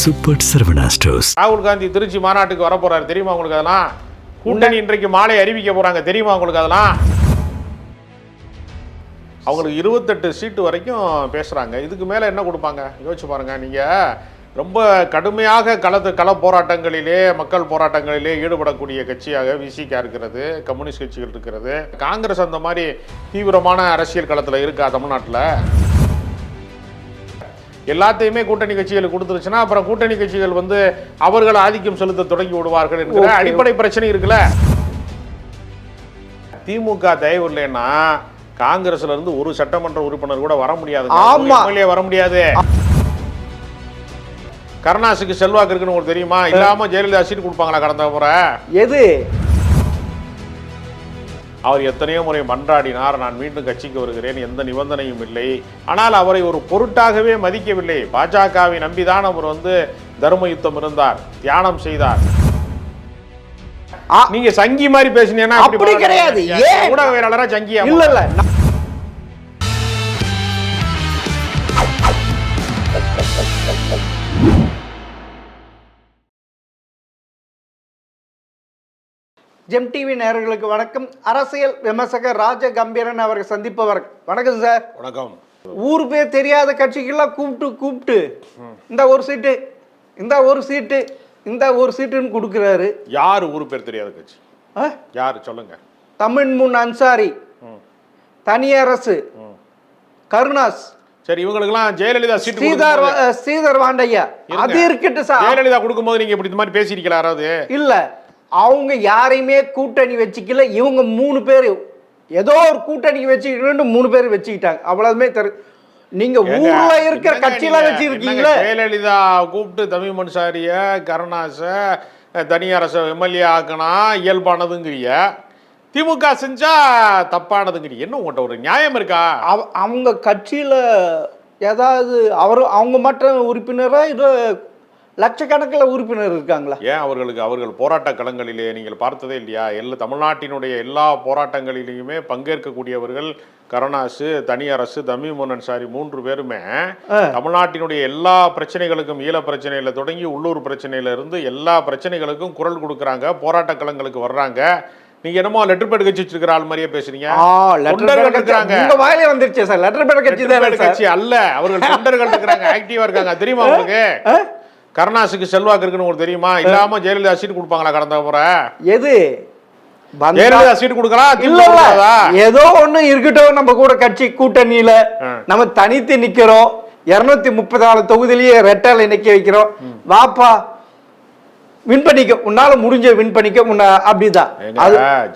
Super Saravana stores. ராகுல் காந்தி திருச்சி மாநாட்டுக்கு வர போறாரு தெரியுமா உங்களுக்கு? அதெல்லாம் கூட்டணி இன்றைக்கு மாலை அறிவிக்க போறாங்க தெரியுமா உங்களுக்கு? அதெல்லாம் அவங்களுக்கு 28 சீட்டு வரைக்கும் பேசுறாங்க. இதுக்கு மேல என்ன கொடுப்பாங்க யோசிச்சு பாருங்க. நீங்க ரொம்ப கடுமையாக கள போராட்டங்களிலே மக்கள் போராட்டங்களிலே ஈடுபடக்கூடிய கட்சியாக விசிகா இருக்கிறது, கம்யூனிஸ்ட் கட்சிகள் இருக்கிறது. காங்கிரஸ் அந்த மாதிரி தீவிரமான அரசியல் களத்தில் இருக்கா தமிழ்நாட்டில்? எல்லாத்தையுமே கூட்டணி கட்சிகளுக்கு கொடுத்துருச்சுன்னா அப்புறம் கூட்டணி கட்சிகள் வந்து அவர்கள் ஆதிக்கம் செலுத்த தொடங்கி விடுவார்கள் என்கிற அடிப்படை பிரச்சனை இருக்குல்ல. திமுக தயவு இல்லைன்னா காங்கிரஸ்ல இருந்து ஒரு சட்டமன்ற உறுப்பினர் கூட வர முடியாது, வர முடியாது. கருணாசுக்கு செல்வாக்கு இருக்குன்னு உங்களுக்கு தெரியுமா? இல்லாம ஜெயலலிதா சீட் கொடுப்பாங்களா கடந்த முறை? எது அவர் எத்தனையோ முறை மன்றாடினார், நான் மீண்டும் கட்சிக்கு வருகிறேன், எந்த நிபந்தனையும் இல்லை. ஆனால் அவரை ஒரு பொருட்டாகவே மதிக்கவில்லை. பாஜகவை நம்பிதான் அவர் வந்து தர்ம யுத்தம் இருந்தார், தியானம் செய்தார். நீங்க சங்கி மாதிரி பேசினீங்கன்னா அப்படி கிடையாது. ஊடகவியலாளரா சங்கியா? இல்ல இல்ல, ஜெம் டிவி நேயர்களுக்கு வணக்கம். அரசியல் விமர்சகர் ராஜ கம்பீரன் அவர்கள் சந்திப்பவர். வணக்கம் சார். வணக்கம். ஊர் பேர் தெரியாத கட்சிகள்லாம் கூப்பிட்டு இந்த ஒரு சீட்டு, இந்த ஒரு சீட்டு, இந்த ஒரு சீட்டுன்னு கொடுக்குறாரு. யார் ஊர் பேர் தெரியாத கட்சி? யாரு சொல்லுங்க? தமிழ் முன் அன்சாரி, தனியரசு, கருணாஸ். சரி, இவங்களுக்கெல்லாம் ஜெயலலிதா சீட்டு, ஸ்ரீதர் வாண்டையா, அது இருக்கட்டும் சார். ஜெயலலிதா கொடுக்கும்போது நீங்க இப்படி இந்த மாதிரி பேசிருக்கீங்களா யாராவது? இல்ல, அவங்க யாரையுமே கூட்டணி வச்சுக்கல. இவங்க 3 பேர் ஏதோ ஒரு கூட்டணி வச்சுக்கிட்டு 3 பேர் வச்சுக்கிட்டாங்க. அவ்வளவுமே நீங்க ஊர்ல இருக்கிற கட்சியெல்லாம் வச்சிருக்கீங்களா? ஜெயலலிதா கூப்பிட்டு தமிழ் மன்சாரிய, கருணாச, தனியரச எம்எல்ஏ ஆக்கினா இயல்பானதுங்கிறிய, திமுக செஞ்சா தப்பானதுங்கிறிய. என்ன உங்கள்கிட்ட ஒரு நியாயம் இருக்கா? அவங்க கட்சியில ஏதாவது அவங்க மட்டும் உறுப்பினரா இது லட்சக்கணக்கில் உறுப்பினர் இருக்காங்களா? ஏன் அவர்கள் போராட்ட களங்களிலே நீங்கள் பார்த்ததே இல்லையா? தமிழ்நாட்டினுடைய எல்லா போராட்டங்களிலேயுமே பங்கேற்கக்கூடியவர்கள் கருணாசு, தனியரசு, தமிழ் அன்சாரி 3 பேருமே தமிழ்நாட்டினுடைய எல்லா பிரச்சனைகளுக்கும், ஈழ பிரச்சனையில தொடங்கி உள்ளூர் பிரச்சனையில இருந்து எல்லா பிரச்சனைகளுக்கும் குரல் கொடுக்குறாங்க, போராட்ட களங்களுக்கு வர்றாங்க. நீங்க என்னமோ லெட்டர் பேட் கட்சி வச்சிருக்கிற ஆள் மாதிரியே பேசுறீங்க. தொண்டர்கள் இருக்காங்க. உங்க வாயிலே வந்துருச்சு சார். லெட்டர் பேட் கட்சி தான் கட்சி அல்ல, அவர்கள் தொண்டர்கள் இருக்காங்க, ஆக்டிவா இருக்காங்க. தெரியுமா உங்களுக்கு? கருணாசுக்கு செல்வாக்கு இருக்குன்னு உங்களுக்கு தெரியுமா? இல்லாம ஜெயலலிதா சீட் கொடுப்பாங்களா கடந்த முறை? எது ஜெயலலிதா சீட் கொடுக்கலாம்? ஏதோ ஒண்ணு இருக்கட்டும், நம்ம கூட கட்சி கூட்டணியில நம்ம தனித்து நிக்கிறோம். 234 தொகுதியிலேயே ரெட்டால நிக்க வைக்கிறோம். வாப்பா வின் பண்ணிக்க, உன்னால முடிஞ்ச வின் பண்ணிக்க, அப்படிதான்.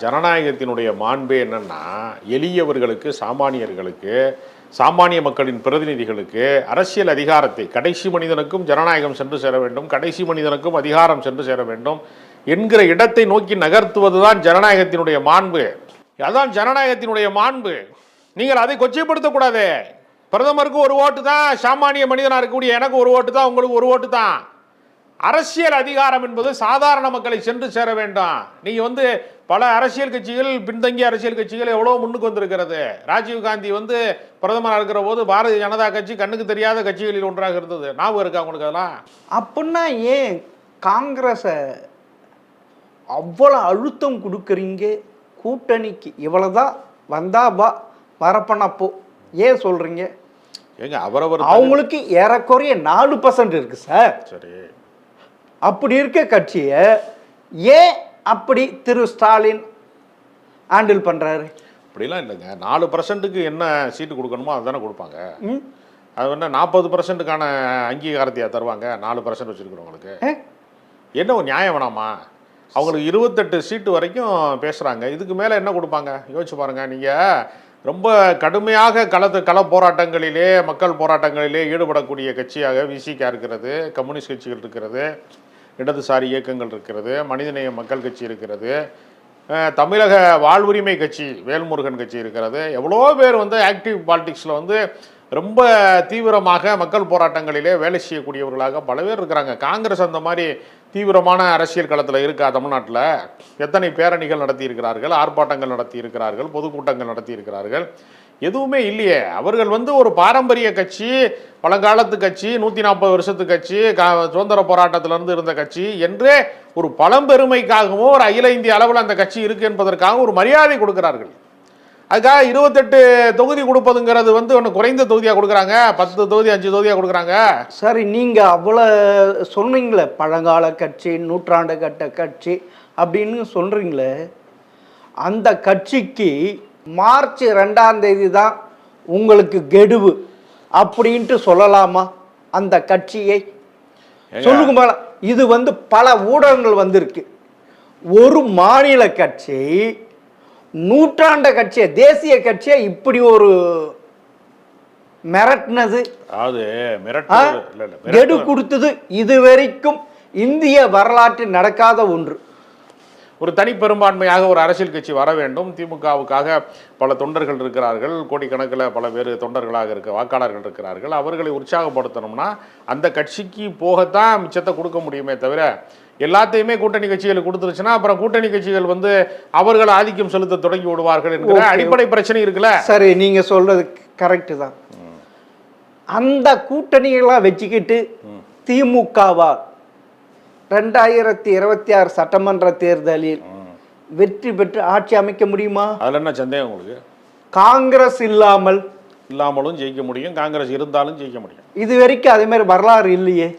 ஜனநாயகத்தினுடைய மாண்பே என்னன்னா, எளியவர்களுக்கு, சாமானியர்களுக்கு, சாமானிய மக்களின் பிரதிநிதிகளுக்கு அரசியல் அதிகாரத்தை, கடைசி மனிதனுக்கும் ஜனநாயகம் சென்று சேர வேண்டும், கடைசி மனிதனுக்கும் அதிகாரம் சென்று சேர வேண்டும் என்கிற இடத்தை நோக்கி நகர்த்துவதுதான் ஜனநாயகத்தினுடைய மாண்பு. அதான் ஜனநாயகத்தினுடைய மாண்பு. நீங்கள் அதை கொச்சைப்படுத்தக்கூடாது. பிரதமருக்கு ஒரு ஓட்டு தான், சாமானிய மனிதனாக இருக்கக்கூடிய எனக்கு ஒரு ஓட்டு தான், உங்களுக்கு ஒரு ஓட்டு தான். அரசியல் அதிகாரம் என்பது சாதாரண மக்களை சென்று சேர வேண்டாம். நீங்க வந்து பல அரசியல் கட்சிகள், பின்தங்கிய அரசியல் கட்சிகள் எவ்வளவு முன்னுக்கு வந்திருக்கிறது. ராஜீவ் காந்தி வந்து பிரதமராக இருக்கிற போது பாரதிய ஜனதா கட்சி கண்ணுக்கு தெரியாத கட்சிகளில் ஒன்றாக இருந்தது. ஞாபகம் இருக்கா உங்களுக்கு? அதெல்லாம் அப்படின்னா ஏன் காங்கிரஸ அவ்வளவு அழுத்தம் கொடுக்குறீங்க? கூட்டணிக்கு இவ்வளவுதான் வந்தா வரப்பண்ணா போ ஏன் சொல்றீங்க? ஏங்க அவரவர் அவங்களுக்கு ஏறக்குறைய 4% இருக்கு சார். சரி, அப்படி இருக்க கட்சியை ஏன் அப்படி திரு ஸ்டாலின் ஹேண்டில் பண்றாரு? அப்படிலாம் இல்லைங்க. 4%க்கு என்ன சீட்டு கொடுக்கணுமோ அதுதானே கொடுப்பாங்க. அது என்ன 40%க்கான அங்கீகாரத்தையா தருவாங்க? 4% வச்சிருக்கிறவங்களுக்கு என்ன ஒரு நியாயம் வேணாமா? அவங்களுக்கு 28 சீட்டு வரைக்கும் பேசுறாங்க. இதுக்கு மேல என்ன கொடுப்பாங்க யோசிச்சு பாருங்க. நீங்க ரொம்ப கடுமையாக கள போராட்டங்களிலே, மக்கள் போராட்டங்களிலே ஈடுபடக்கூடிய கட்சியாக விசிகா இருக்கிறது, கம்யூனிஸ்ட் கட்சிகள் இருக்கிறது, இடதுசாரி இயக்கங்கள் இருக்கிறது, மனிதநேய மக்கள் கட்சி இருக்கிறது, தமிழக வாழ்வுரிமை கட்சி வேல்முருகன் கட்சி இருக்கிறது. எவ்வளோ பேர் வந்து ஆக்டிவ் பாலிடிக்ஸில் வந்து ரொம்ப தீவிரமாக மக்கள் போராட்டங்களிலே வேலை செய்யக்கூடியவர்களாக பல பேர் இருக்கிறாங்க. காங்கிரஸ் அந்த மாதிரி தீவிரமான அரசியல் களத்தில் இருக்கா தமிழ்நாட்டில்? எத்தனை பேரணிகள் நடத்தி இருக்கிறார்கள், ஆர்ப்பாட்டங்கள் நடத்தி இருக்கிறார்கள், பொதுக்கூட்டங்கள் நடத்தி இருக்கிறார்கள்? எதுவுமே இல்லையே. அவர்கள் ஒரு பாரம்பரிய கட்சி, பழங்காலத்து கட்சி, 140 வருஷத்து கட்சி, சுதந்திர போராட்டத்திலிருந்து இருந்த கட்சி என்று ஒரு பழம்பெருமைக்காகவும் ஒரு அகில இந்திய அளவில் அந்த கட்சி இருக்கு என்பதற்காக ஒரு மரியாதை கொடுக்கிறார்கள். அதுக்காக 28 தொகுதி கொடுப்பதுங்கிறது ஒன்று குறைந்த தொகுதியாக கொடுக்குறாங்க, 10 தொகுதி 5 தொகுதியாக கொடுக்குறாங்க. சரி, நீங்கள் அவ்வளோ சொன்னீங்களே, பழங்கால கட்சி, நூற்றாண்டு கட்ட கட்சி அப்படின்னு சொல்கிறீங்களே, அந்த கட்சிக்கு மார்ச் 2ஆம் தேதி தான் உங்களுக்கு கெடுவு அப்படின்ட்டு சொல்லலாமா அந்த கட்சியை? சொல்லுங்க மேல. இது பல ஊடகங்கள் வந்திருக்கு. ஒரு மாநில கட்சி நூற்றாண்ட கட்சியை, தேசிய கட்சியை இப்படி ஒரு மிரட்டினது, கெடு கொடுத்தது இதுவரைக்கும் இந்திய வரலாற்றில் நடக்காத ஒன்று. ஒரு தனி பெரும்பான்மையாக ஒரு அரசியல் கட்சி வர வேண்டும். திமுகவுக்காக பல தொண்டர்கள் இருக்கிறார்கள், கோடிக்கணக்கில் பல பேர் தொண்டர்களாக வாக்காளர்கள் இருக்கிறார்கள். அவர்களை உற்சாகப்படுத்தணும்னா அந்த கட்சிக்கு போகத்தான் மிச்சத்தை கொடுக்க முடியுமே தவிர, எல்லாத்தையுமே கூட்டணி கட்சிகளுக்கு கொடுத்துருச்சுன்னா அப்புறம் கூட்டணி கட்சிகள் அவர்கள் ஆதிக்கம் செலுத்த தொடங்கி விடுவார்கள் என்கிற அடிப்படை பிரச்சனை இருக்குல்ல. சரி, நீங்க சொல்றது கரெக்டு தான். அந்த கூட்டணிகளாக வச்சுக்கிட்டு திமுகவா 2026 சட்டமன்ற தேர்தலில் வெற்றி பெற்று ஆட்சி அமைக்க முடியுமா? அதுல என்ன சந்தேகம் உங்களுக்கு? காங்கிரஸ் இல்லாமலும் ஜெயிக்க முடியும், காங்கிரஸ் இருந்தாலும் ஜெயிக்க முடியும். இது வரைக்கும் அதே மாதிரி வரலாறு இல்லையே.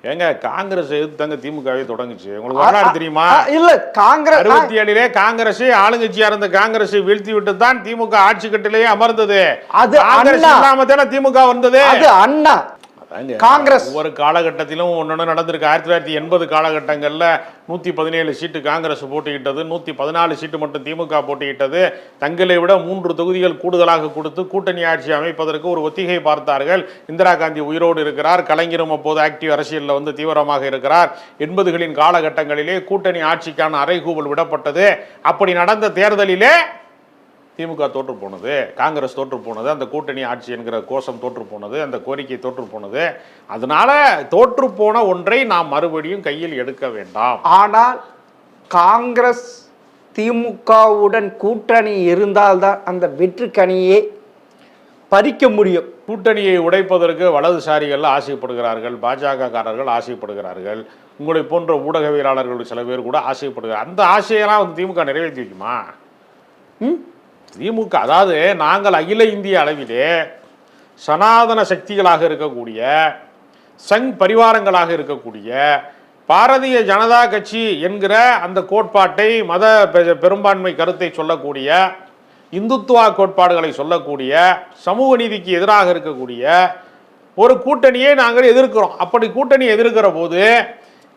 ஏங்க, காங்கிரஸ் எதிர்த்தாங்க திமுகவே தொடங்குச்சு. உங்களுக்கு வரலாறு தெரியுமா? இல்ல, காங்கிரஸ் 67 காங்கிரஸ் ஆளுங்கட்சியா இருந்த காங்கிரஸ் வீழ்த்தி விட்டு தான் திமுக ஆட்சி கட்டிலேயே அமர்ந்தது. அது காங்கிரஸ் இல்லாம தானே திமுக வந்தது. அது அண்ணா காங்கிரஸ் ஒவ்வொரு காலகட்டத்திலும் ஒன்னொன்னு நடந்திருக்கு. 1980 காலகட்டங்களில் 117 சீட்டு காங்கிரஸ் போட்டியிட்டது, 114 சீட்டு மட்டும் திமுக போட்டியிட்டது. தங்களை விட 3 தொகுதிகள் கூடுதலாக கொடுத்து கூட்டணி ஆட்சி அமைப்பதற்கு ஒரு ஒத்திகை பார்த்தார்கள். இந்திரா காந்தி உயிரோடு இருக்கிறார், கலைஞரும் அப்போது ஆக்டிவ் அரசியலில் தீவிரமாக இருக்கிறார். 80களின் காலகட்டங்களிலே கூட்டணி ஆட்சிக்கான அறைகூவல் விடப்பட்டது. அப்படி நடந்த தேர்தலிலே திமுக தோற்று போனது, காங்கிரஸ் தோற்று போனது, அந்த கூட்டணி ஆட்சி என்கிற கோஷம் தோற்று போனது, அந்த கோரிக்கை தோற்று போனது. அதனால தோற்று போன ஒன்றை நாம் மறுபடியும் கையில் எடுக்க வேண்டாம். ஆனால் காங்கிரஸ் திமுகவுடன் கூட்டணி இருந்தால்தான் அந்த வெற்றி கனியை பறிக்க முடியும். கூட்டணியை உடைப்பதற்கு வலதுசாரிகள் ஆசைப்படுகிறார்கள், பாஜக காரர்கள் ஆசைப்படுகிறார்கள், உங்களை போன்ற ஊடகவியலாளர்கள் சில பேர் கூட ஆசைப்படுகிறார். அந்த ஆசையெல்லாம் திமுக நிறைவேற்றி வைக்குமா? திமுக அதாவது நாங்கள் அகில இந்திய அளவிலே சனாதன சக்திகளாக இருக்கக்கூடிய, சங் பரிவாரங்களாக இருக்கக்கூடிய, பாரதிய ஜனதா கட்சி என்கிற அந்த கோட்பாட்டை, மத பெரும்பான்மை கருத்தை சொல்லக்கூடிய, இந்துத்துவா கோட்பாடுகளை சொல்லக்கூடிய, சமூக நீதிக்கு எதிராக இருக்கக்கூடிய ஒரு கூட்டணியை நாங்கள் எதிர்க்கிறோம். அப்படி கூட்டணி எதிர்க்கிற போது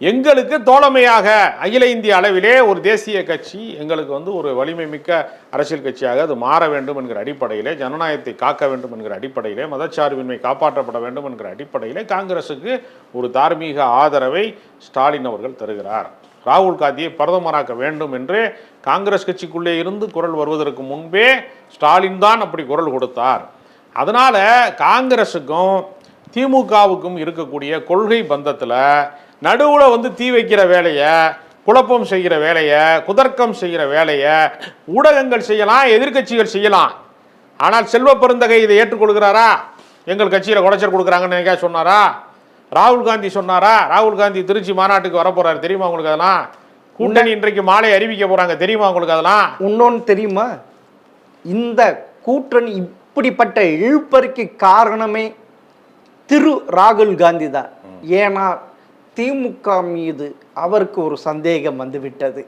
எங்களுக்கு தோழமையாக அகில இந்திய அளவிலே ஒரு தேசிய கட்சி எங்களுக்கு ஒரு வலிமை மிக்க அரசியல் கட்சியாக அது மாற வேண்டும் என்கிற அடிப்படையிலே, ஜனநாயகத்தை காக்க வேண்டும் என்கிற அடிப்படையிலே, மதச்சார்பின்மை காப்பாற்றப்பட வேண்டும் என்கிற அடிப்படையிலே காங்கிரஸுக்கு ஒரு தார்மீக ஆதரவை ஸ்டாலின் அவர்கள் தருகிறார். ராகுல் காந்தியை பிரதமராக்க வேண்டும் என்று காங்கிரஸ் கட்சிக்குள்ளே இருந்து குரல் வருவதற்கு முன்பே ஸ்டாலின் தான் அப்படி குரல் கொடுத்தார். அதனால காங்கிரஸுக்கும் திமுகவுக்கும் இருக்கக்கூடிய கொள்கை பந்தத்தில் நடுவில் தீ வைக்கிற வேலையை, குழப்பம் செய்கிற வேலையை, குதர்க்கம் செய்கிற வேலையை ஊடகங்கள் செய்யலாம், எதிர்கட்சிகள் செய்யலாம். ஆனால் செல்வ பெருந்தகை இதை ஏற்றுக்கொள்கிறாரா? எங்கள் கட்சியில் குடைச்சல் கொடுக்குறாங்கன்னு நினைக்கா சொன்னாரா? ராகுல் காந்தி சொன்னாரா? ராகுல் காந்தி திருச்சி மாநாட்டுக்கு வரப்போறாரு, தெரியுமா உங்களுக்கு? அதெல்லாம் கூட்டணி இன்றைக்கு மாலை அறிவிக்க போறாங்க, தெரியுமா உங்களுக்கு? அதெல்லாம் இன்னொன்று தெரியுமா? இந்த கூட்டணி இப்படிப்பட்ட இழுப்பறிக்கு காரணமே திரு ராகுல் காந்தி தான். ஏன்னா திமுக மீது அவருக்கு ஒரு சந்தேகம் வந்துவிட்டது.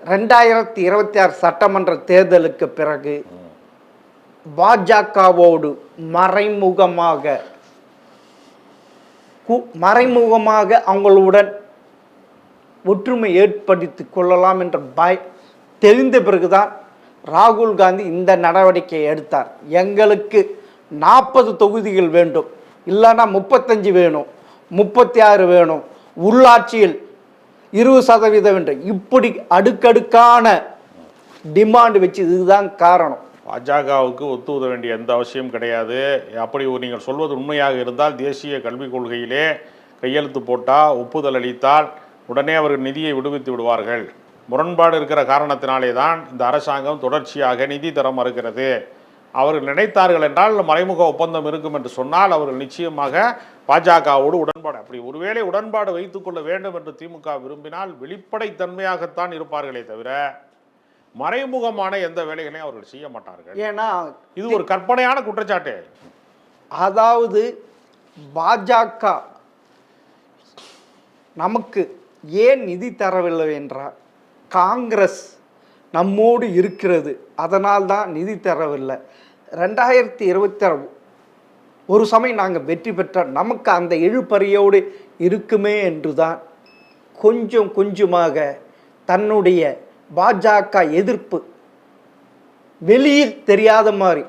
2026 சட்டமன்ற தேர்தலுக்கு பிறகு பாஜகவோடு மறைமுகமாக அவங்களுடன் ஒற்றுமை ஏற்படுத்தி கொள்ளலாம் என்ற தெரிந்த பிறகுதான் ராகுல் காந்தி இந்த நடவடிக்கை எடுத்தார். எங்களுக்கு 40 தொகுதிகள் வேண்டும், இல்லைன்னா 35 வேணும், 36 வேணும், உள்ளாட்சியில் 20% வேண்டும், இப்படி அடுக்கடுக்கான டிமாண்ட் வச்சு. இதுதான் காரணம். பாஜகவுக்கு ஒத்து உத வேண்டிய எந்த அவசியம் கிடையாது. அப்படி நீங்கள் சொல்வது உண்மையாக இருந்தால் தேசிய கல்விக் கொள்கையிலே கையெழுத்து போட்டால், ஒப்புதல் அளித்தால் உடனே அவர்கள் நிதியை விடுவித்து விடுவார்கள். முரண்பாடு இருக்கிற காரணத்தினாலே தான் இந்த அரசாங்கம் தொடர்ச்சியாக நிதி தர மறுக்கிறது. அவர்கள் நினைத்தார்கள் என்றால் மறைமுக ஒப்பந்தம் இருக்கும் என்று சொன்னால் அவர்கள் நிச்சயமாக பாஜகவோடு உடன்பாடு, அப்படி ஒருவேளை உடன்பாடு வைத்துக் கொள்ள வேண்டும் என்று திமுக விரும்பினால் வெளிப்படைத்தன்மையாகத்தான் இருப்பார்களே தவிர மறைமுகமான எந்த வேலைகளையும் அவர்கள் செய்ய மாட்டார்கள். ஏன்னா இது ஒரு கற்பனையான குற்றச்சாட்டு. அதாவது பாஜக நமக்கு ஏன் நிதி தரவில்லை என்றால் காங்கிரஸ் நம்மோடு இருக்கிறது, அதனால் தான் நிதி தரவில்லை. 2026 ஒரு சமயம் நாங்கள் வெற்றி பெற்றால் நமக்கு அந்த இழுபறியோடு இருக்குமே என்று தான் கொஞ்சம் கொஞ்சமாக தன்னுடைய பாஜக எதிர்ப்பு வெளியில் தெரியாத மாதிரி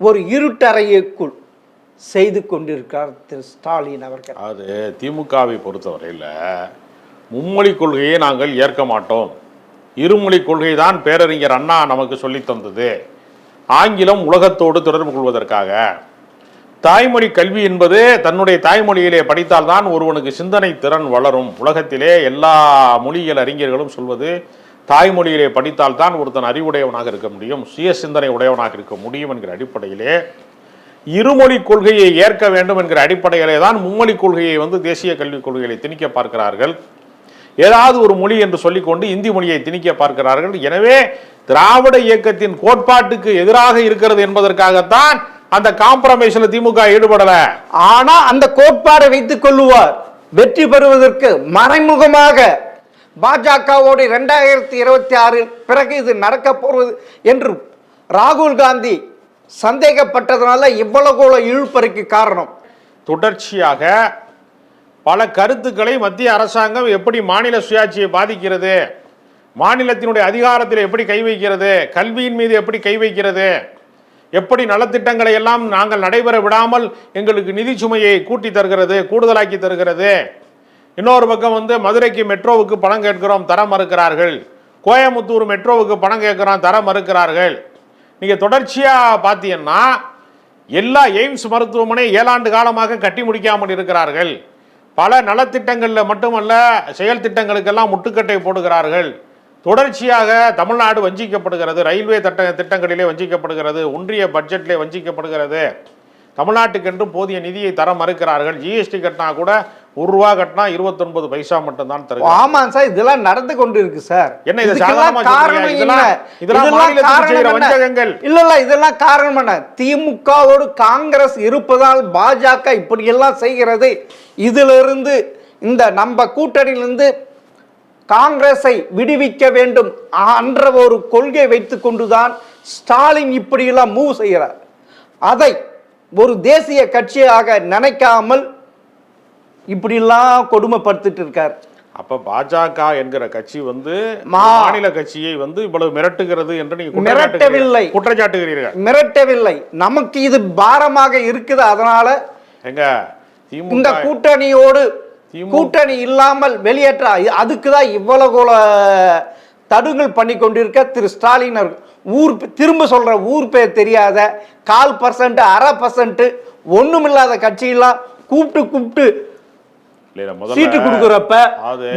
ஒரு இருட்டறைக்குள் செய்து கொண்டிருக்கிறார் திரு ஸ்டாலின் அவர்கள். அது திமுகவை பொறுத்தவரையில் மும்மொழி கொள்கையை நாங்கள் ஏற்க மாட்டோம், இருமொழி கொள்கை தான் பேரறிஞர் அண்ணா நமக்கு சொல்லி தந்தது, ஆங்கிலம் உலகத்தோடு தொடர்பு கொள்வதற்காக, தாய்மொழி கல்வி என்பது தன்னுடைய தாய்மொழியிலே படித்தால்தான் ஒருவனுக்கு சிந்தனை திறன் வளரும். உலகத்திலே எல்லா மொழியியல் அறிஞர்களும் சொல்வது தாய்மொழியிலே படித்தால்தான் ஒருத்தன் அறிவுடையவனாக இருக்க முடியும், சுய சிந்தனை உடையவனாக இருக்க முடியும் என்கிற அடிப்படையிலே இருமொழி கொள்கையை ஏற்க வேண்டும் என்கிற அடிப்படையிலே தான் மும்மொழி கொள்கையை தேசிய கல்விக் கொள்கைகளை திணிக்க பார்க்கிறார்கள். ஏதாவது ஒரு மொழி என்று சொல்லிக்கொண்டு இந்தி மொழியை திணிக்க பார்க்கிறார்கள். எனவே திராவிட இயக்கத்தின் கோட்பாட்டுக்கு எதிராக இருக்கிறது என்பதற்காகத்தான் அந்த காம்ப்ரமைஸ்ல திமுக ஈடுபடல. ஆனா அந்த கோட்பாடை வைத்துக் கொள்ளுவார். வெற்றி பெறுவதற்கு மறைமுகமாக பாஜகவோடு 2026 பிறகு இது நடக்க போவது என்று ராகுல் காந்தி சந்தேகப்பட்டதனால இவ்வளவு இழுபறிக்கு காரணம். தொடர்ச்சியாக பல கருத்துக்களை மத்திய அரசாங்கம் எப்படி மாநில சுயாட்சியை பாதிக்கிறது, மாநிலத்தினுடைய அதிகாரத்தில் எப்படி கை வைக்கிறது, கல்வியின் மீது எப்படி கை வைக்கிறது, எப்படி நலத்திட்டங்களை எல்லாம் நாங்கள் நடைபெற விடாமல் எங்களுக்கு நிதி சுமையை கூட்டி தருகிறது, கூடுதலாக்கி தருகிறது. இன்னொரு பக்கம் மதுரைக்கு மெட்ரோவுக்கு பணம் கேட்கிறோம், தர மறுக்கிறார்கள். கோயம்புத்தூர் மெட்ரோவுக்கு பணம் கேட்கிறோம், தர மறுக்கிறார்கள். நீங்கள் தொடர்ச்சியாக பார்த்தீங்கன்னா எல்லா எய்ம்ஸ் மருத்துவமனை 7 ஆண்டு காலமாக கட்டி முடிக்காமல் இருக்கிறார்கள். பல நலத்திட்டங்களில் மட்டுமல்ல செயல் திட்டங்களுக்கெல்லாம் முட்டுக்கட்டை போடுகிறார்கள். தொடர்ச்சியாக தமிழ்நாடு வஞ்சிக்கப்படுகிறது, ரயில்வே திட்டங்களிலே வஞ்சிக்கப்படுகிறது, ஒன்றிய பட்ஜெட்டிலே வஞ்சிக்கப்படுகிறது. தமிழ்நாட்டுக்கென்று போதிய நிதியை தர மறுக்கிறார்கள். ஜிஎஸ்டி கட்டினா கூட ₹1 கட்டினா 29 பைசா மட்டும்தான் தருது. ஆமாம் சார், இதெல்லாம் நடந்து கொண்டு இருக்கு சார். என்ன இது சாதாரணமா சொல்றீங்க? இதெல்லாம் மாநிலத்துக்கு செய்யற வஞ்சகங்கள். இல்ல இதெல்லாம் காரணம் என்ன? திமுகவோடு காங்கிரஸ் இருப்பதால் பாஜக இப்படி எல்லாம் செய்கிறது. இதிலிருந்து இந்த நம்ம கூட்டணியிலிருந்து காங்கிரஸை விடுவிக்க வேண்டும் என்ற ஒரு கொள்கை வைத்துக் கொண்டுதான் ஸ்டாலின் இப்படியெல்லாம் மூவ் செய்கிறார். அதை ஒரு தேசிய கட்சியாக நினைக்காமல் இப்படிலாம் கொடுமைப்படுத்திட்டு இருக்கார். அப்ப பாஜக என்கிற கட்சி மாநில கட்சியை இவ்வளவு மிரட்டுகிறது என்று நீங்க மிரட்டவில்லை, குற்றச்சாட்டுகிறீர்கள். மிரட்டவில்லை, நமக்கு இது பாரமாக இருக்குது. அதனால எங்க இந்த கூட்டணியோடு கூட்டணி இல்லாமல் வெளியேற்ற அதுக்குதான் இவ்வளவு தடுங்கல் பண்ணி கொண்டிருக்க திரு ஸ்டாலின் ஊர் திரும்ப சொல்ற ஊர் பேர் தெரியாத 0.25% 0.5% ஒண்ணுமில்லாத கட்சியெல்லாம் கூப்பிட்டு சீட்டு கொடுக்கிறப்ப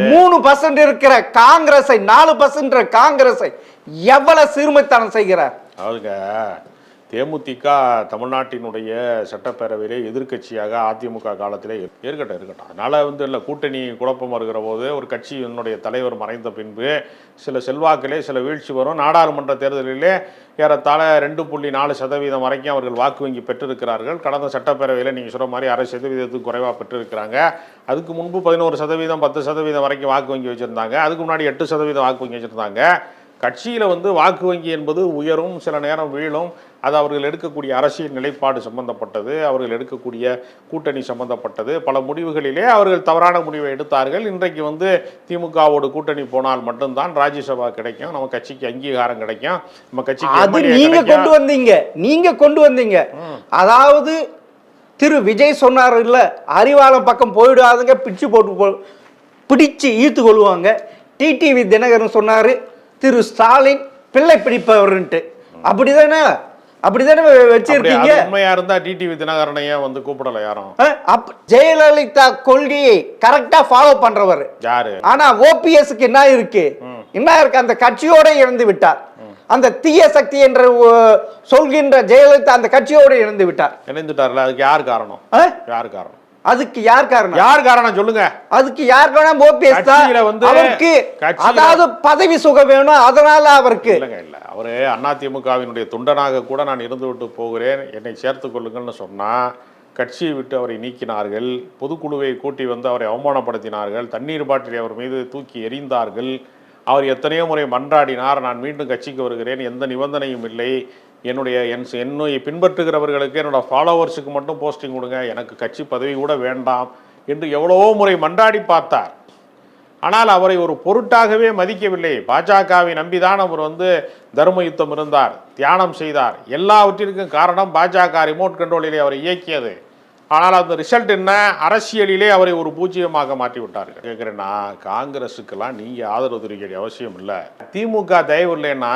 3% இருக்கிற காங்கிரஸை 4% காங்கிரஸை எவ்வளவு சிறுமைத்தனம் செய்கிறார். அதுங்க தேமுதிக தமிழ்நாட்டினுடைய சட்டப்பேரவையிலே எதிர்கட்சியாக அதிமுக காலத்திலே இருக்கட்டும். அதனால இல்லை கூட்டணி குழப்பம் வருகிற போது ஒரு கட்சியினுடைய தலைவர் மறைந்த பின்பு சில செல்வாக்கிலே சில வீழ்ச்சி வரும். நாடாளுமன்ற தேர்தலிலே ஏறத்தாழ 2.4% வரைக்கும் அவர்கள் வாக்கு வங்கி பெற்றிருக்கிறார்கள். கடந்த சட்டப்பேரவையில் நீங்கள் சொல்கிற மாதிரி 0.5% குறைவாக பெற்றிருக்கிறாங்க. அதுக்கு முன்பு 11%, 10% வரைக்கும் வாக்கு வங்கி வச்சுருந்தாங்க. அதுக்கு முன்னாடி 8% வாக்கு வங்கி வச்சுருந்தாங்க. கட்சியில் வாக்கு வங்கி என்பது உயரும், சில நேரம் வீழும். அது அவர்கள் எடுக்கக்கூடிய அரசியல் நிலைப்பாடு சம்பந்தப்பட்டது, அவர்கள் எடுக்கக்கூடிய கூட்டணி சம்பந்தப்பட்டது. பல முடிவுகளிலே அவர்கள் தவறான முடிவை எடுத்தார்கள். இன்றைக்கு திமுகவோடு கூட்டணி போனால் மட்டும்தான் ராஜ்யசபா கிடைக்கும், நம்ம கட்சிக்கு அங்கீகாரம் கிடைக்கும், நம்ம கட்சிக்கு நீங்க கொண்டு வந்தீங்க. அதாவது திரு விஜய் சொன்னார் இல்ல, அறிவாளம் பக்கம் போயிடாதுங்க, பிடிச்சு ஈர்த்து கொள்வாங்க. டிடிவி தினகரன் சொன்னாரு திரு ஸ்டாலின் பிள்ளை பிடிப்பவர்ன்ட்டு. அப்படிதானே அப்படிதானே வச்சிருக்கீங்க. உண்மையா இருந்தா டிடிவி தினகரனையே வந்து கூப்பிடல யாரும். ஜெயலலிதா கொள்கையை கரெக்டா ஃபாலோ பண்றவர் யாரு? ஆனா ஓபிஎஸ்க்கு என்ன இருக்கு? அந்த கட்சியோட இறந்து விட்டார். அந்த தீய சக்தி என்று சொல்கின்ற ஜெயலலிதா அந்த கட்சியோட இறந்து விட்டார். இணைந்துட்டார்ல, அதுக்கு யார் காரணம்? யார் காரணம்? அதுக்கு யார் காரணம்? யார் காரணம் சொல்லுங்க. அதுக்கு யார் காரணம்? ஓபிஎஸ் தான். அவருக்கு அதாவது பதவி சுகம் வேணும், அதனால அவருக்கு இல்ல அவரு அதிமுகவினுடைய தொண்டனாக கூட நான் இருந்து விட்டு போகிறேன், என்னை சேர்த்துக் கொள்ளுங்கள்னு சொன்னா கட்சியை விட்டு அவரை நீக்கினார்கள், பொதுக்குழுவை கூட்டி வந்து அவரை அவமானப்படுத்தினார்கள், தண்ணீர் பாட்டிலை அவர் மீது தூக்கி எறிந்தார்கள், அவர் எத்தனையோ முறை மன்றாடினார், நான் மீண்டும் கட்சிக்கு வருகிறேன், எந்த நிபந்தனையும் இல்லை, என்னை பின்பற்றுகிறவர்களுக்கு என்னோட ஃபாலோவர்ஸுக்கு மட்டும் போஸ்டிங் கொடுங்க, எனக்கு கட்சி பதவி கூட வேண்டாம் என்று எவ்வளவோ முறை மன்றாடி பார்த்தார். ஆனால் அவரை ஒரு பொருட்டாகவே மதிக்கவில்லை. பாஜகவை நம்பிதான் அவர் வந்து தர்ம யுத்தம் இருந்தார், தியானம் செய்தார். எல்லாவற்றிற்கும் காரணம் பாஜக ரிமோட் கண்ட்ரோலிலே அவரை இயக்கியது. ஆனால் அந்த ரிசல்ட் என்ன? அரசியலிலே அவரை ஒரு பூஜ்ஜியமாக மாற்றி விட்டார்கள். கேட்குறேன்னா, காங்கிரஸுக்கெல்லாம் நீங்கள் ஆதரவு தெரிவிக்க அவசியம் இல்லை. திமுக தயவு இல்லைன்னா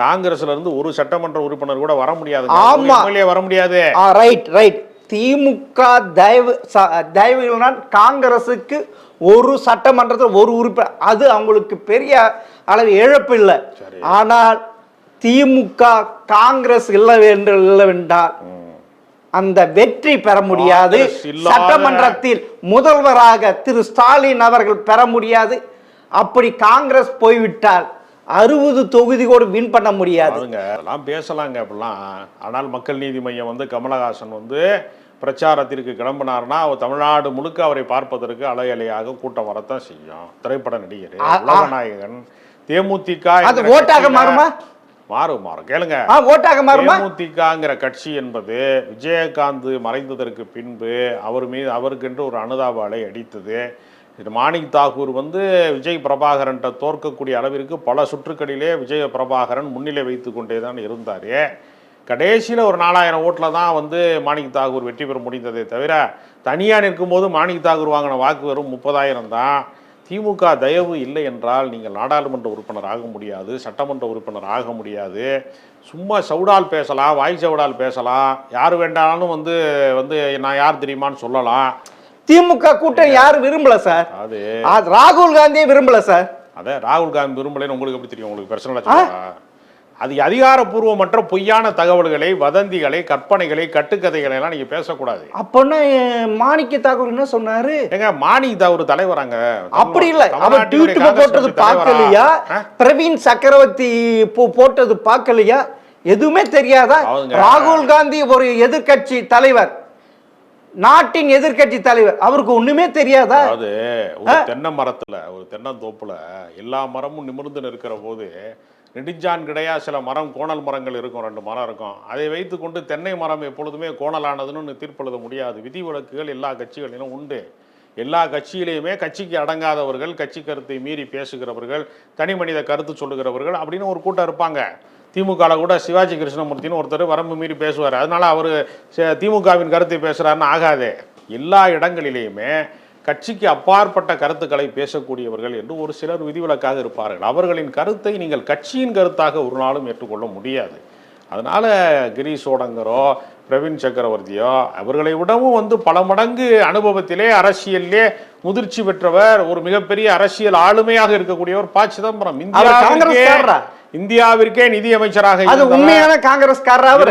காங்கிரஸ்ல இருந்து ஒரு சட்டமன்ற உறுப்பினர் கூட வர முடியாது, வர முடியாது. ரைட். திமுக தயவுனா காங்கிரசுக்கு ஒரு சட்டமன்றத்தில் ஒரு உறுப்பினர், அது அவங்களுக்கு பெரிய அளவு இழப்பு இல்லை. ஆனால் திமுக காங்கிரஸ் இல்லவென்றால் அந்த வெற்றி பெற முடியாது. சட்டமன்றத்தில் முதல்வராக திரு ஸ்டாலின் அவர்கள் பெற முடியாது. அப்படி காங்கிரஸ் போய்விட்டால் 60 தொகுதி கூட வின் பண்ண முடியாது. அதெல்லாம் பேசலாங்க அப்படிலாம். ஆனால் மக்கள் நீதி மையம் வந்து கமலஹாசன் வந்து பிரச்சாரத்திற்கு கிளம்பினார்னா தமிழ்நாடு முழுக்க அவரை பார்ப்பதற்கு அலையலையாக கூட்டம் வரத்தான் செய்யும். திரைப்பட நடிகர், உலகநாயகன். தேமுதிக ஓட்டாக மாறுமா? மாறும் கேளுங்க. ஓட்டாக மாறுமா? தேமுதிகங்கிற கட்சி என்பது விஜயகாந்த் மறைந்ததற்கு பின்பு அவருக்கென்று ஒரு அனுதாப அலை அடித்தது. மாணிக் தாகூர் வந்து விஜய் பிரபாகரன்ட்ட தோற்கக்கூடிய அளவிற்கு பல சுற்றுக்களிலே விஜய பிரபாகரன் முன்னிலை வைத்து கொண்டே தான் இருந்தார். கடைசியில் ஒரு 4000 ஓட்டில் தான் வந்து மாணிக் தாகூர் வெற்றி பெற முடிந்ததே தவிர, தனியாக நிற்கும்போது மாணிக் தாகூர் வாங்கின வாக்கு வெறும் 30,000 தான். திமுக தயவு இல்லை என்றால் நீங்கள் நாடாளுமன்ற உறுப்பினர் ஆக முடியாது, சட்டமன்ற உறுப்பினர் ஆக முடியாது. சும்மா சவுடால் பேசலாம், வாய் சவுடால் பேசலாம், யார் வேண்டாலும் வந்து வந்து நான் யார் தெரியுமான்னு சொல்லலாம். திமுக கூட்டணி யாரும் விரும்பல சார். அது ராகுல் காந்தியே விரும்பல சார். அதான் ராகுல் காந்தி விரும்பலன்னு உங்களுக்கு எப்படி தெரியும்? உங்களுக்கு பர்சனலா சொல்லுங்க. அது அதிகாரப்பூர்வமற்ற பொய்யான தகவல்களை, வதந்திகளை, கற்பனைகளை, கட்டுக்கதைகளை எல்லாம் நீங்க பேசக்கூடாது. அப்பன்னா மாணிக்க தாகூர் என்ன சொன்னாரு? ஏங்க, மாணிக் தாகூர் தலைவராங்க. அப்படி இல்ல, அவர் ட்வீட் போட்டது பார்க்கலையா? பிரவீன் சக்கரவர்த்தி போட்டது பார்க்கலையா? எதுவுமே தெரியாதா? ராகுல் காந்தி ஒரு எதிர்கட்சி தலைவர், நாட்டின் எதிர்கட்சி தலைவர், அவருக்கு ஒண்ணுமே தெரியாதா? அதாவது ஒரு தென்னை மரத்துல, ஒரு தென்னந்தோப்புல எல்லா மரமும் நிமிர்ந்து நிற்கிற போது நெடுஞ்சான் கிடையா சில மரம் கோணல் மரங்கள் இருக்கும், 2 மரம் இருக்கும். அதை வைத்துக்கொண்டு தென்னை மரம் எப்பொழுதுமே கோணலானதுன்னு தீர்ப்பெழுத முடியாது. விதிவிலக்குகள் எல்லா கட்சிகளிலும் உண்டு. எல்லா கட்சியிலையுமே கட்சிக்கு அடங்காதவர்கள், கட்சி கருத்தை மீறி பேசுகிறவர்கள், தனி மனித கருத்து சொல்லுகிறவர்கள் அப்படின்னு ஒரு கூட்டம் இருப்பாங்க. திமுகவில் கூட சிவாஜி கிருஷ்ணமூர்த்தின்னு ஒருத்தர் வரம்பு மீறி பேசுவார். அதனால அவர் திமுகவின் கருத்தை பேசுகிறாருன்னு ஆகாது. எல்லா இடங்களிலேயுமே கட்சிக்கு அப்பாற்பட்ட கருத்துக்களை பேசக்கூடியவர்கள் என்று ஒரு சிலர் விதிவிலக்காக இருப்பார்கள். அவர்களின் கருத்தை நீங்கள் கட்சியின் கருத்தாக ஒரு நாளும் ஏற்றுக்கொள்ள முடியாது. அதனால கிரீஷ் சோடங்கரோ பிரவீன் சக்கரவர்த்தியோ அவர்களை விடவும் வந்து பல மடங்கு அனுபவத்திலே அரசியலிலே முதிர்ச்சி பெற்றவர், ஒரு மிகப்பெரிய அரசியல் ஆளுமையாக இருக்கக்கூடியவர் ப. சிதம்பரம். இந்தியாவிற்கே நிதி அமைச்சராக உண்மையான காங்கிரஸ்காரர்.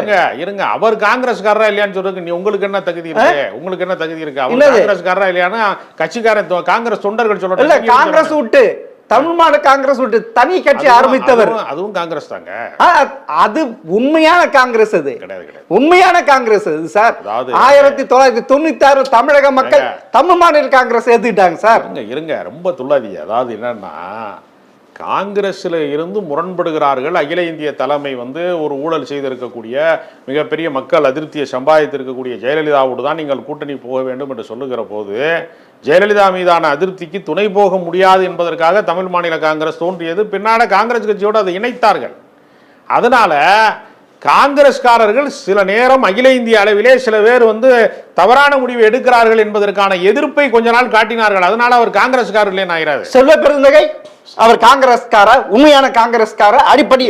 இருங்க, அவர் காங்கிரஸ்காரரா இல்லையான்னு சொல்றதுக்கு உங்களுக்கு என்ன தகுதி இருக்கு? உங்களுக்கு என்ன தகுதி இருக்கு? அவர் காங்கிரஸ்காரரா இல்லையானா கட்சிக்காரன் காங்கிரஸ் தொண்டர்கள் சொல்ற காங்கிரஸ் விட்டு தமிழ்நாடு காங்கிரஸ் விட்டு தனி கட்சி ஆரம்பித்தவர். அதுவும் காங்கிரஸ் தாங்க. அது உண்மையான காங்கிரஸ். அது கிடையாது. உண்மையான காங்கிரஸ் அது சார். 1996 தமிழக மக்கள் தமிழ் மாநில காங்கிரஸ் ஏத்துக்கிட்டாங்க சார். இருங்க, ரொம்ப துள்ளாதீங்க. அதாவது என்னன்னா, காங்கிரஸில் இருந்து முரண்படுகிறார்கள். அகில இந்திய தலைமை வந்து ஒரு ஊழல் செய்திருக்கக்கூடிய, மிகப்பெரிய மக்கள் அதிருப்தியை சம்பாதித்திருக்கக்கூடிய ஜெயலலிதாவோடு தான் நீங்கள் கூட்டணி போக வேண்டும் என்று சொல்லுகிற போது, ஜெயலலிதா மீதான அதிருப்திக்கு துணை போக முடியாது என்பதற்காக தமிழ் மாநில காங்கிரஸ் தோன்றியது. பின்னால காங்கிரஸ் கட்சியோடு அதை இணைத்தார்கள். அதனால காங்கிரஸ்காரர்கள் சில நேரம் அகில இந்திய அளவிலே சில பேர் வந்து தவறான முடிவு எடுக்கிறார்கள் என்பதற்கான எதிர்ப்பை கொஞ்ச நாள் காட்டினார்கள். அதனால அவர் காங்கிரஸ்காரர்களே ஆகிறாரு. செல்வ பெருந்தகை அவர் காங்கிரஸ்கார, உண்மையான காங்கிரஸ்கார, அடிப்படை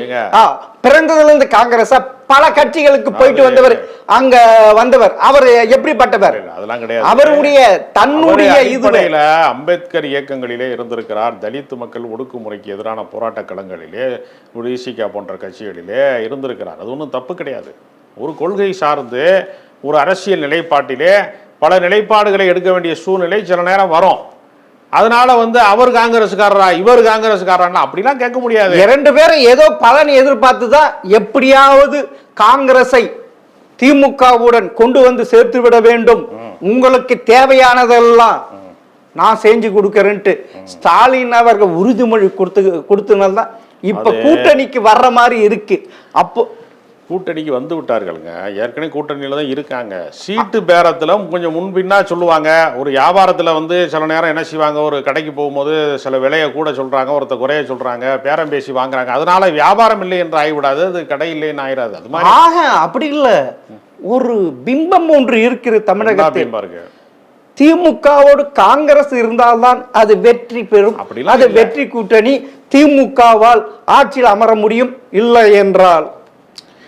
பிறந்ததுல இருந்து காங்கிரஸா பல கட்சிகளுக்கு போயிட்டு வந்தவர், அங்க வந்தவர். அவர் எப்படிப்பட்டவர்? அதெல்லாம் கிடையாது. அவருடைய தன்னுடைய இதுல அம்பேத்கர் இயக்கங்களிலே இருந்திருக்கிறார். தலித் மக்கள் ஒடுக்குமுறைக்கு எதிரான போராட்ட களங்களிலே விசிகா போன்ற கட்சிகளிலே இருந்திருக்கிறார். அது ஒன்றும் தப்பு கிடையாது. ஒரு கொள்கை சார்ந்து ஒரு அரசியல் நிலைப்பாட்டிலே பல நிலைப்பாடுகளை எடுக்க வேண்டிய சூழ்நிலை சில நேரம் வரும். அதனால அவர் காங்கிரஸ்காரரா இவர் காங்கிரஸ்காரா அப்படிலாம் கேட்க முடியாது. இரண்டு பேரும் ஏதோ பலன் எதிர்பார்த்துதான் எப்படியாவது காங்கிரஸை திமுகவுடன் கொண்டு வந்து சேர்த்து விட வேண்டும், உங்களுக்கு தேவையானதெல்லாம் நான் செஞ்சு கொடுக்கறேன்ட்டு ஸ்டாலின் அவர்கள் உறுதிமொழி கொடுத்தனால்தான் இப்ப கூட்டணிக்கு வர்ற மாதிரி இருக்கு. அப்போ கூட்டணிக்கு வந்து விட்டார்களுங்க. ஏற்கனவே கூட்டணியில தான் இருக்காங்க. சீட்டு பேரத்துல கொஞ்சம் முன்பின்னா சொல்லுவாங்க. ஒரு வியாபாரத்துல சில நேரம் என்ன செய்வாங்க, ஒரு கடைக்கு போகும்போது சில விலையை கூட சொல்றாங்க, ஒருத்த குறைய சொல்றாங்க, பேரம் பேசி வாங்குறாங்க. அதனால வியாபாரம் இல்லை என்று ஆகிவிடாது, அது கடை இல்லைன்னு ஆயிடாது. அது மாதிரி அப்படி இல்ல, ஒரு பிம்பம் ஒன்று இருக்கிற தமிழகத்தில் பாருங்க. திமுகவோடு காங்கிரஸ் இருந்தால்தான் அது வெற்றி பெறும், அது வெற்றி கூட்டணி, திமுகவால் ஆட்சியில் அமர முடியும். இல்லை என்றால்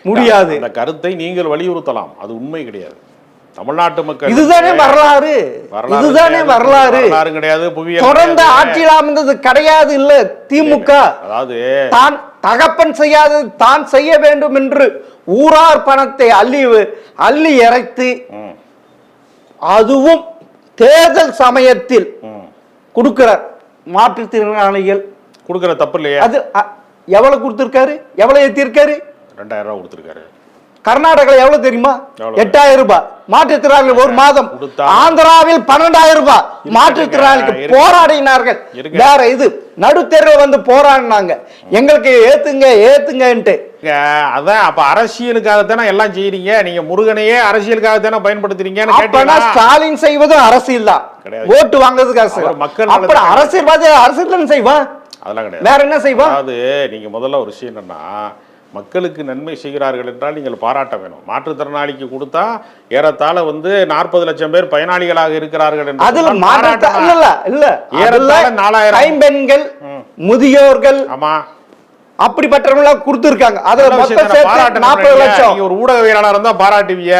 முடியாது. அந்த கருத்தை நீங்கள் வலியுறுத்தலாம், அது உண்மை கிடையாது. தமிழ்நாட்டு மக்கள் இதுதானே வரலாறு, இதுதானே வரலாறு கிடையாது. தொடர்ந்து ஆட்சியில் அமர்ந்தது கிடையாது. இல்ல திமுக அதாவது தான் தகப்பன் செய்யாதது தான் செய்ய வேண்டும் என்று ஊரார் பணத்தை அள்ளி இறைத்து, அதுவும் தேர்தல் சமயத்தில் கொடுக்கிறார். மாற்றுத்திறனாளிகள் கொடுக்கிற தப்பு இல்லையா? அது எவ்வளவு கொடுத்திருக்காரு, எவ்வளவு ஏத்திருக்காரு? 2000 ரூபாய் கொடுத்திருக்காரு. கர்நாடகாவில் எவ்வளவு தெரியுமா? 8000 ரூபாய். மாற்றுத்திறனாளிகள் ஒரு மாதம். ஆந்திராவில் 12000 ரூபாய் மாற்றுத்திறனாளிக்கு போராடினார்கள். வேற இது நடுத்தெருவில் போராடினாங்க, எங்களுக்கு ஏத்துங்க ஏத்துங்கன்ட்டு. அதான் அப்ப அரசியலுக்காகத்தானே எல்லாம் செய்யறீங்க. நீங்க முருகனையே அரசியலுக்காகத்தானே பயன்படுத்துறீங்க. ஸ்டாலின் செய்வதும் அரசியல் தான், ஓட்டு வாங்குறதுக்கு அரசியல். மக்கள் அரசியல்வாதி அரசியல் செய்வான், அதெல்லாம் கிடையாது. வேற என்ன செய்வான்? அதாவது நீங்க முதல்ல ஒரு விஷயம் என்னன்னா, மக்களுக்கு நன்மை செய்கிறார்கள் என்றால் நீங்கள் பாராட்ட வேணும். மாற்றுத்திறனாளிக்கு கொடுத்தா ஏறத்தாழ 40 லட்சம் பேர் பயனாளிகளாக இருக்கிறார்கள் என்று அதுல இல்ல ஏறத்தாழ 4000 கைம்பெண்கள், முதியோர்கள், ஆமா அப்படிப்பட்டவங்கள கொடுத்திருக்காங்க. அதுல மொத்தம் சேர்த்து 40 லட்சம். நீங்க ஒரு ஊடகவியலாளர் இருந்தா பாராட்டுவீங்க,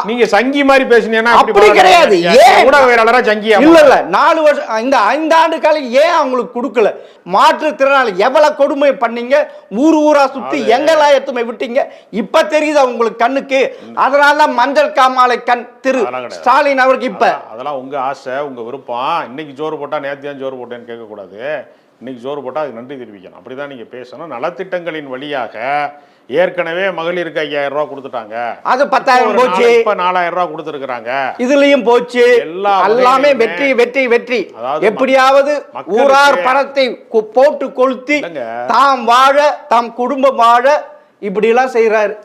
நீங்க சங்கி மாதிரி பேசினீங்கன்னா அப்படி கிடையாது. ஏன் ஊடகவியலாளரா சங்கியா? இல்ல 4 வருஷம் இந்த 5 ஆண்டு காலம் ஏன் அவங்களுக்கு கொடுக்கல? மாற்றுத்திறனாளி எவ்வளவு கொடுமை பண்ணீங்க, ஊரா சுத்தி எங்கெல்லாம் எத்துமை விட்டீங்க, இப்ப தெரியுது உங்களுக்கு கண்ணுக்கு. அதனால மஞ்சள் காமாலை கண் திரு ஸ்டாலின் அவருக்கு இப்ப அதெல்லாம் உங்க ஆசை, உங்க விருப்பம். இன்னைக்கு ஜோறு போட்டா நேத்தியான் ஜோறு போட்டேன்னு கேட்க கூடாது. இன்னைக்கு ஜோறு போட்டால் அதுக்கு நன்றி தெரிவிக்கணும். அப்படிதான் நீங்கள் பேசணும். நலத்திட்டங்களின் வழியாக ஏற்கனவே மகளிருக்கு 5000 ரூபாய் கொடுத்துட்டாங்க, அது 10000 போச்சு, இப்ப 4000 ரூபாய் கொடுத்துருக்காங்க, இதுலயும் போச்சு. எல்லாமே வெற்றி வெற்றி வெற்றி. எப்படியாவது ஊரார் பணத்தை போட்டு கொளுத்தி தாம் வாழ, தாம் குடும்பம் வாழ இப்படி எல்லாம் செய்யறாரு.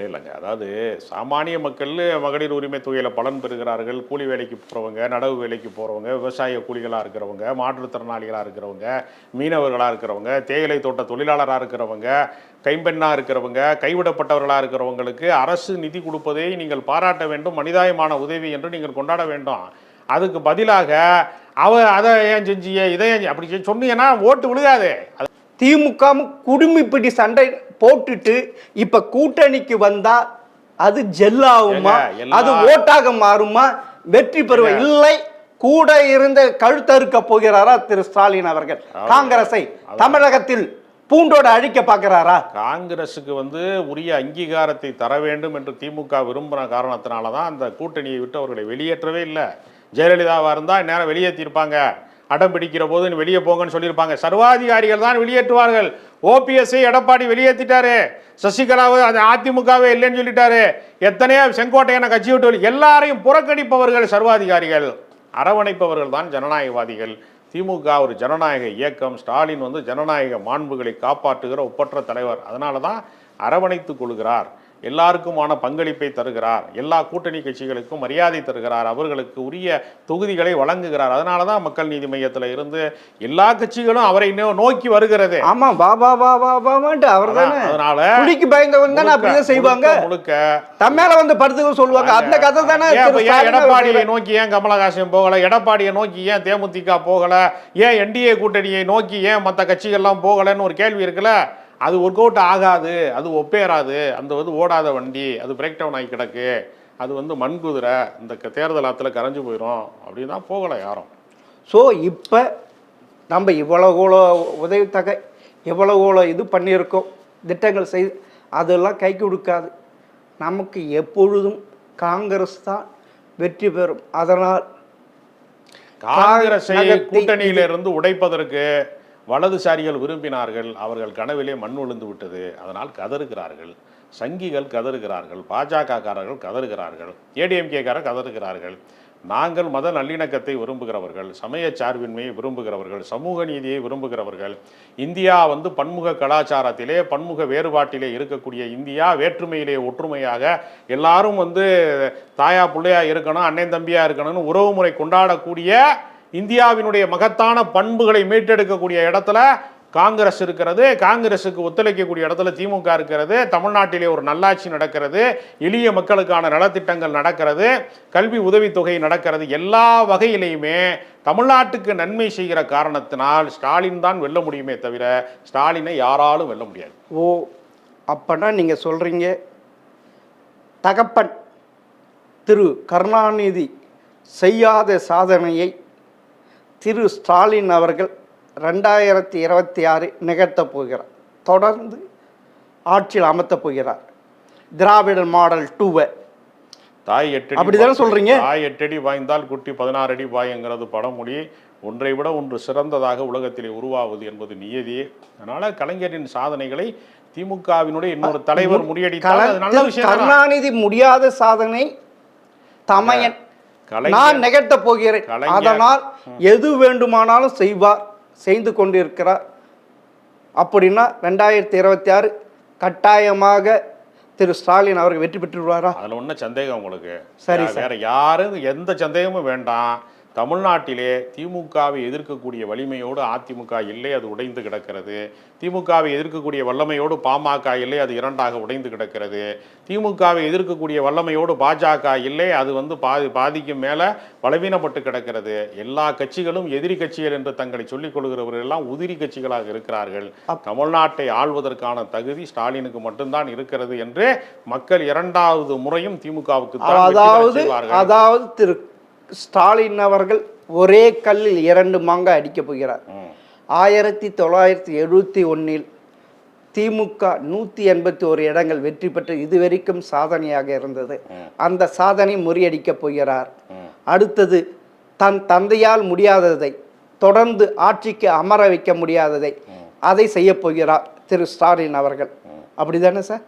இல்லைங்க, அதாவது சாமானிய மக்கள் மகளிர் உரிமை தொகையில பலன் பெறுகிறார்கள். கூலி வேலைக்கு போகிறவங்க, நடவு வேலைக்கு போகிறவங்க, விவசாய கூலிகளாக இருக்கிறவங்க, மாற்றுத்திறனாளிகளாக இருக்கிறவங்க, மீனவர்களாக இருக்கிறவங்க, தேயிலை தோட்ட தொழிலாளராக இருக்கிறவங்க, கைம்பெண்ணாக இருக்கிறவங்க, கைவிடப்பட்டவர்களாக இருக்கிறவங்களுக்கு அரசு நிதி கொடுப்பதை நீங்கள் பாராட்ட வேண்டும், மனிதாயமான உதவி என்று நீங்கள் கொண்டாட வேண்டும். அதுக்கு பதிலாக அதை ஏன் செஞ்சிய, இதை ஏன் அப்படி சொன்னீங்கன்னா ஓட்டு விழுகாது. திமுக குடும்பிப்பிடி சண்டை போட்டுட்டு இப்ப கூட்டணிக்கு வந்தா அது ஜெல்லாகுமா, அது ஓட்டாக மாறுமா, வெற்றி பெறுவ இல்லை. கூட இருந்து கழுத்தறுக்க போகிறாரா திரு ஸ்டாலின் அவர்கள்? காங்கிரஸை தமிழகத்தில் பூண்டோட அழிக்க பார்க்கிறாரா? காங்கிரஸுக்கு உரிய அங்கீகாரத்தை தர வேண்டும் என்று திமுக விரும்புகிற காரணத்தினாலதான் அந்த கூட்டணியை விட்டு அவர்களை வெளியேற்றவே இல்லை. ஜெயலலிதாவா இருந்தா நேரம் வெளியேற்றிருப்பாங்க. அடம் பிடிக்கிற போது வெளியே போங்கன்னு சொல்லியிருப்பாங்க. சர்வாதிகாரிகள் தான் வெளியேற்றுவார்கள். ஓபிஎஸ்ஐ எடப்பாடி வெளியேற்றிட்டாரு, சசிகலாவை அதிமுகவே இல்லைன்னு சொல்லிட்டாரு, எத்தனையோ செங்கோட்டையான கட்சி விட்டு எல்லாரையும் புறக்கணிப்பவர்கள் சர்வாதிகாரிகள், அரவணைப்பவர்கள் தான் ஜனநாயகவாதிகள். திமுக ஒரு ஜனநாயக இயக்கம். ஸ்டாலின் ஜனநாயக மாண்புகளை காப்பாற்றுகிற ஒப்பற்ற தலைவர். அதனால தான் அரவணைத்துக் கொள்கிறார், எல்லாருக்குமான பங்களிப்பை தருகிறார், எல்லா கூட்டணி கட்சிகளுக்கும் மரியாதை தருகிறார், அவர்களுக்கு உரிய தொகுதிகளை வழங்குகிறார். அதனால தான் மக்கள் நீதி மையத்தில் இருந்து எல்லா கட்சிகளும் அவரை நோக்கி வருகிறது. ஆமா, வா வா வா வா வான்ட்டு அவர் தானே. அதனால புலிக்கு பயந்தவங்க தானே அப்படியே செய்வாங்க. முழுக்க தம்மேல படுத்துக்க சொல்லுவாங்க. அந்த கதை தானே. எடப்பாடியை நோக்கி ஏன் கமலஹாசன் போகல, எடப்பாடியை நோக்கி ஏன் தேமுதிக போகல, ஏன் என்டிஏ கூட்டணியை நோக்கி ஏன் மற்ற கட்சிகள்லாம் போகலன்னு ஒரு கேள்வி இருக்குல்ல. அது ஒர்க் அவுட் ஆகாது, அது ஒப்பேறாது, அந்த வந்து ஓடாத வண்டி, அது பிரேக் டவுன் ஆகி கிடக்கு, அது வந்து மண் குதிரை, இந்த தேர்தல் ஆற்றுல கரைஞ்சு போயிடும் அப்படின்னு தான் போகலை யாரும். ஸோ இப்போ நம்ம இவ்வளோ உதவித்தொகை எவ்வளோ இது பண்ணியிருக்கோம், திட்டங்கள் செய்து அதெல்லாம் கை கொடுக்காது. நமக்கு எப்பொழுதும் காங்கிரஸ் தான் வெற்றி பெறும். அதனால் காங்கிரஸை கூட்டணியிலிருந்து உடைப்பதற்கு வலதுசாரிகள் விரும்பினார்கள். அவர்கள் கனவிலே மண் விழுந்து விட்டது. அதனால் கதறுகிறார்கள். சங்கிகள் கதறுகிறார்கள், பாஜகக்காரர்கள் கதறுகிறார்கள், ஏடிஎம்கேக்காரர் கதறுகிறார்கள். நாங்கள் மத நல்லிணக்கத்தை விரும்புகிறவர்கள், சமய சார்பின்மையை விரும்புகிறவர்கள், சமூக நீதியை விரும்புகிறவர்கள். இந்தியா வந்து பன்முக கலாச்சாரத்திலே பன்முக வேறுபாட்டிலே இருக்கக்கூடிய இந்தியா, வேற்றுமையிலே ஒற்றுமையாக எல்லாரும் வந்து தாயா பிள்ளையா இருக்கணும், அண்ணன் தம்பியா இருக்கணும்னு உறவு முறை கொண்டாடக்கூடிய இந்தியாவினுடைய மகத்தான பண்புகளை மீட்டெடுக்கக்கூடிய இடத்துல காங்கிரஸ் இருக்கிறது. காங்கிரஸுக்கு ஒத்துழைக்கக்கூடிய இடத்துல திமுக இருக்கிறது. தமிழ்நாட்டிலே ஒரு நல்லாட்சி நடக்கிறது, எளிய மக்களுக்கான நலத்திட்டங்கள் நடக்கிறது, கல்வி உதவித்தொகை நடக்கிறது. எல்லா வகையிலையுமே தமிழ்நாட்டுக்கு நன்மை செய்கிற காரணத்தினால் ஸ்டாலின் தான் வெல்ல முடியுமே தவிர ஸ்டாலினை யாராலும் வெல்ல முடியாது. ஓ, அப்பனா நீங்கள் சொல்கிறீங்க தகப்பன் திரு கருணாநிதி செய்யாத சாதனையை திரு ஸ்டாலின் அவர்கள் 2026 நிகழ்த்தப் போகிறார். தொடர்ந்து ஆட்சியில் அமர்த்தப் போகிறார். திராவிட மாடல் 2 தாய் 8 அப்படிதானே சொல்றீங்க? தாய் 8 அடி பாய்ந்தால் குட்டி 16 அடி பாய்ங்கிறது பழமொழி. ஒன்றை விட ஒன்று சிறந்ததாக உலகத்திலே உருவாவது என்பது நியதி. அதனால கலைஞரின் சாதனைகளை திமுகவினுடைய இன்னொரு தலைவர் முறியடித்தால் அது நல்ல விஷயம். கருணாநிதி முடியாத சாதனை தமையன் நான் நிகழ்த்த போகிறேன். அதனால் எது வேண்டுமானாலும் செய்வார், செய்து கொண்டிருக்கிறார். அப்படின்னா 2026 கட்டாயமாக திரு ஸ்டாலின் அவர்கள் வெற்றி பெற்றுவாரா? அதில் ஒன்றும் சந்தேகம் உங்களுக்கு? சரி, வேற யாரும் எந்த சந்தேகமும் வேண்டாம். தமிழ்நாட்டிலே திமுகவை எதிர்க்கக்கூடிய வலிமையோடு அதிமுக இல்லை, அது உடைந்து கிடக்கிறது. திமுகவை எதிர்க்கக்கூடிய வல்லமையோடு பாமக இல்லை, அது இரண்டாக உடைந்து கிடக்கிறது. திமுகவை எதிர்க்கக்கூடிய வல்லமையோடு பாஜக இல்லை, அது வந்து பாதிக்கு மேலே பலவீனப்பட்டு கிடக்கிறது. எல்லா கட்சிகளும் எதிரி கட்சிகள் என்று தங்களை சொல்லிக் கொள்கிறவர்கள் எல்லாம் உதிரி கட்சிகளாக இருக்கிறார்கள். தமிழ்நாட்டை ஆள்வதற்கான தகுதி ஸ்டாலினுக்கு மட்டும்தான் இருக்கிறது என்று மக்கள் இரண்டாவது முறையும் திமுகவுக்கு அதாவது திரு ஸ்டாலின் அவர்கள் ஒரே கல்லில் 2 மாங்காய் அடிக்கப் போகிறார். 1971 திமுக 181 இடங்கள் வெற்றி பெற்று இதுவரைக்கும் சாதனையாக இருந்தது. அந்த சாதனை முறியடிக்கப் போகிறார். அடுத்தது தன் தந்தையால் முடியாததை, தொடர்ந்து ஆட்சிக்கு அமர வைக்க முடியாததை அதை செய்ய போகிறார் திரு ஸ்டாலின் அவர்கள். அப்படிதானே சார்?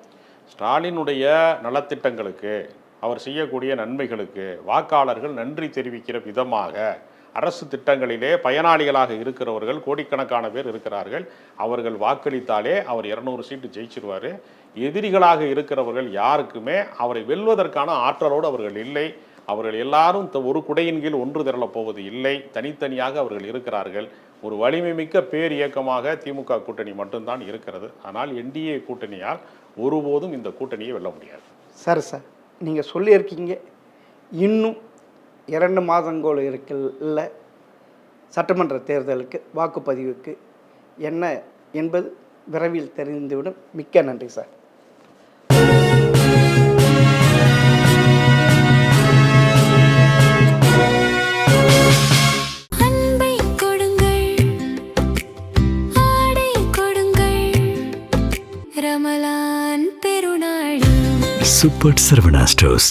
ஸ்டாலினுடைய நலத்திட்டங்களுக்கு, அவர் செய்யக்கூடிய நன்மைகளுக்கு வாக்காளர்கள் நன்றி தெரிவிக்கிற விதமாக அரசு திட்டங்களிலே பயனாளிகளாக இருக்கிறவர்கள் கோடிக்கணக்கான பேர் இருக்கிறார்கள். அவர்கள் வாக்களித்தாலே அவர் 200 சீட்டு ஜெயிச்சிருவார். எதிரிகளாக இருக்கிறவர்கள் யாருக்குமே அவரை வெல்வதற்கான ஆற்றலோடு அவர்கள் இல்லை. அவர்கள் எல்லாரும் ஒரு குடையின் கீழ் ஒன்று திரளப் போவது இல்லை. தனித்தனியாக அவர்கள் இருக்கிறார்கள். ஒரு வலிமை மிக்க பேர் இயக்கமாக திமுக கூட்டணி மட்டும்தான் இருக்கிறது. ஆனால் என்டிஏ கூட்டணியால் ஒருபோதும் இந்த கூட்டணியை வெல்ல முடியாது. சரி சார், நீங்கள் சொல்லியிருக்கீங்க இன்னும் 2 மாதங்கள் இருக்குல்ல சட்டமன்ற தேர்தலுக்கு, வாக்குப்பதிவுக்கு என்ன என்பது விரைவில் தெரிந்துவிடும். மிக்க நன்றி சார். Super Sarvana Stores.